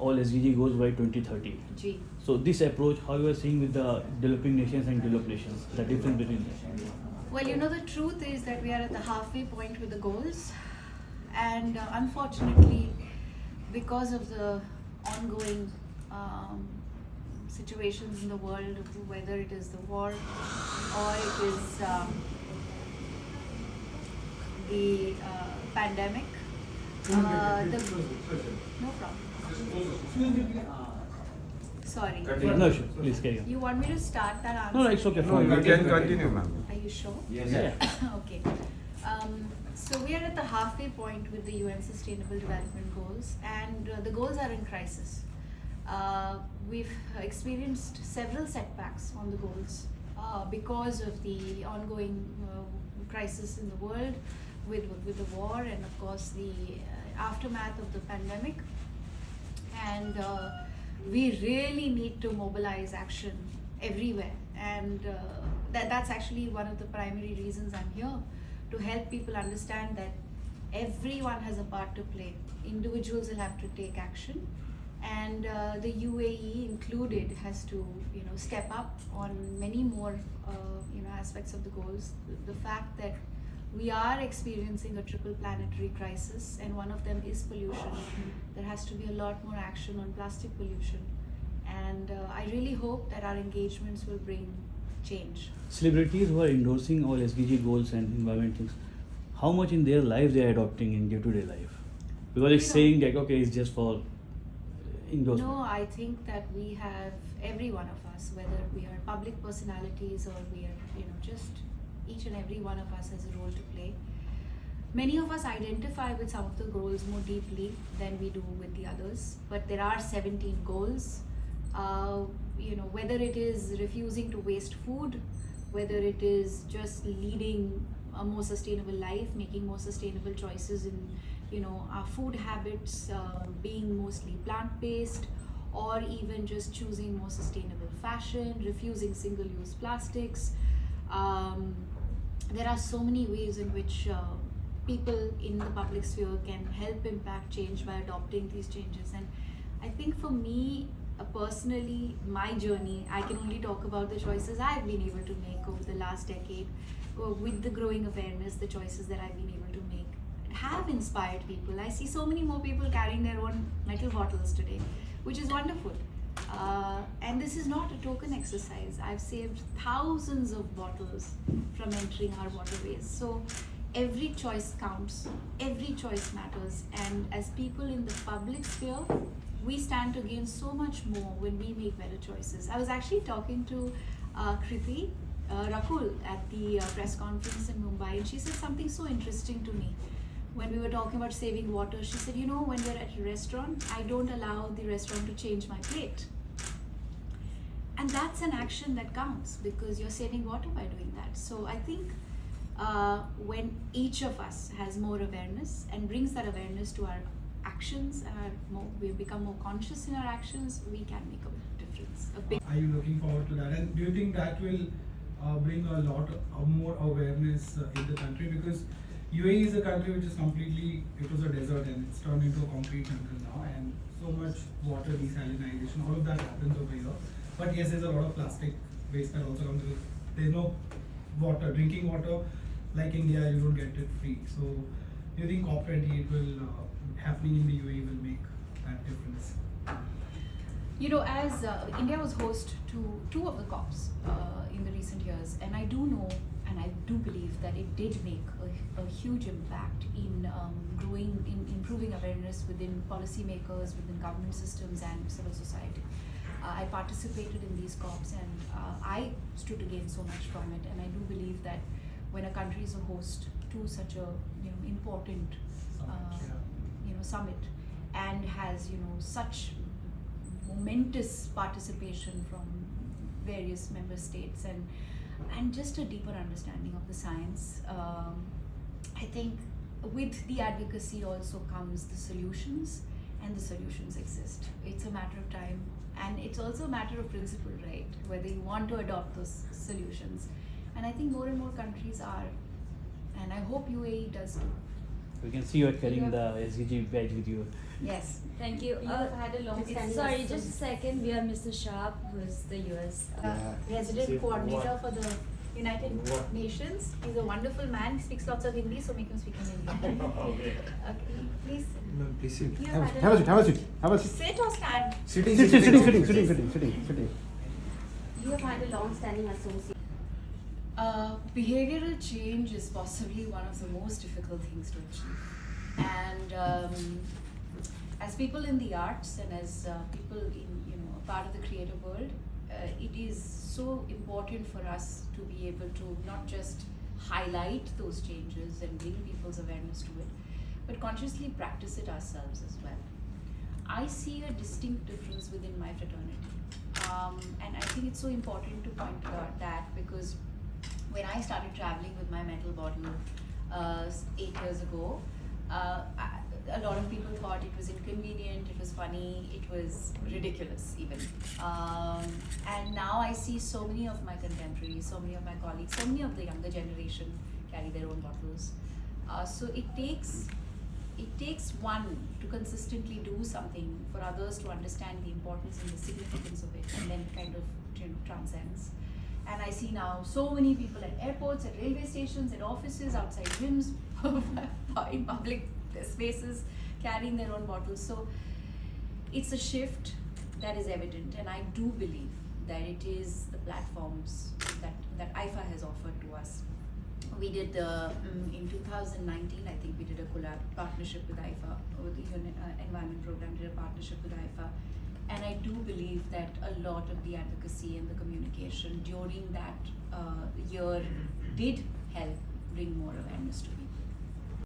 all SDG goals by 2030. G. So this approach, how you are seeing with the developing nations and developed nations, the difference between them? Well, the truth is that we are at the halfway point with the goals, and unfortunately, because of the ongoing situations in the world, whether it is the war or it is the pandemic, no problem. Sorry. No, sure. Please carry on. You want me to start that answer? No, it's okay. No, you can continue, ma'am. Are you sure? Yes. Yeah. Okay. So we are at the halfway point with the UN Sustainable Development Goals, and the goals are in crisis. We've experienced several setbacks on the goals because of the ongoing crisis in the world with the war and of course the aftermath of the pandemic. And we really need to mobilize action everywhere, and that's actually one of the primary reasons I'm here, to help people understand that everyone has a part to play. Individuals will have to take action, and the UAE included has to step up on many more aspects of the goals. The fact that we are experiencing a triple planetary crisis, and one of them is pollution. There has to be a lot more action on plastic pollution, and I really hope that our engagements will bring change. Celebrities who are endorsing all SDG goals and environment things, how much in their life they are adopting in day-to-day life? Because it's saying that okay, it's just for endorsement. No, I think that we have, every one of us, whether we are public personalities or we are just each and every one of us has a role to play. Many of us identify with some of the goals more deeply than we do with the others, but there are 17 goals. Whether it is refusing to waste food, whether it is just leading a more sustainable life, making more sustainable choices in our food habits, being mostly plant-based, or even just choosing more sustainable fashion, refusing single-use plastics. There are so many ways in which people in the public sphere can help impact change by adopting these changes. And I think for me, personally, my journey, I can only talk about the choices I've been able to make over the last decade. With the growing awareness, the choices that I've been able to make have inspired people. I see so many more people carrying their own metal bottles today, which is wonderful. And this is not a token exercise. I've saved thousands of bottles from entering our waterways. So every choice counts, every choice matters, and as people in the public sphere, we stand to gain so much more when we make better choices. I was actually talking to Kriti Rakul at the press conference in Mumbai, and she said something so interesting to me. When we were talking about saving water, she said, when we're at a restaurant, I don't allow the restaurant to change my plate. And that's an action that counts, because you're saving water by doing that. So I think when each of us has more awareness and brings that awareness to our actions, we become more conscious in our actions, we can make a difference. Are you looking forward to that? And do you think that will bring a lot of more awareness in the country? Because UAE is a country which is it was a desert and it's turned into a concrete jungle now, and so much water desalinization, all of that happens over here. But yes, there's a lot of plastic waste that also comes with. There's no water, drinking water, like India, you don't get it free. So do you think COP28 will happening in the UAE will make that difference? As India was host to two of the COPs in the recent years, and I do know and I do believe that it did make a huge impact in improving awareness within policymakers, within government systems and civil society. I participated in these COPs, and I stood to gain so much from it, and I do believe that when a country is a host to such a important summit and has such momentous participation from various member states and just a deeper understanding of the science, I think with the advocacy also comes the solutions, and the solutions exist. It's a matter of time, and it's also a matter of principle, right? Whether you want to adopt those solutions. And I think more and more countries are, and I hope UAE does too. We can see you are carrying the SDG badge with you. Yes. Thank you. You have had a long standing Sorry, association. just a second. We have Mr. Sharp, who is the US. Resident coordinator for the United Nations. He's a wonderful man. He speaks lots of Hindi, so make him speak in Hindi. Okay. Please. Ma'am, please sit. You Have a had seat, have a seat, have a seat, have a seat. Sit or stand? Sitting, Sit, sit, sitting. You have had a long-standing association. Behavioral change is possibly one of the most difficult things to achieve, and as people in the arts and as people in a part of the creative world, it is so important for us to be able to not just highlight those changes and bring people's awareness to it, but consciously practice it ourselves as well. I see a distinct difference within my fraternity, and I think it's so important to point out that because when I started traveling with my mental bottle 8 years ago, a lot of people thought it was inconvenient, it was funny, it was ridiculous even. And now I see so many of my contemporaries, so many of my colleagues, so many of the younger generation carry their own bottles. So it takes one to consistently do something for others to understand the importance and the significance of it, and then kind of transcends. And I see now so many people at airports, at railway stations, at offices, outside gyms, in public spaces, carrying their own bottles. So it's a shift that is evident, and I do believe that it is the platforms that IFA has offered to us. We did in 2019, I think we did a partnership with IFA, with the Environment Program, did a partnership with IFA. And I do believe that a lot of the advocacy and the communication during that year did help bring more awareness to people.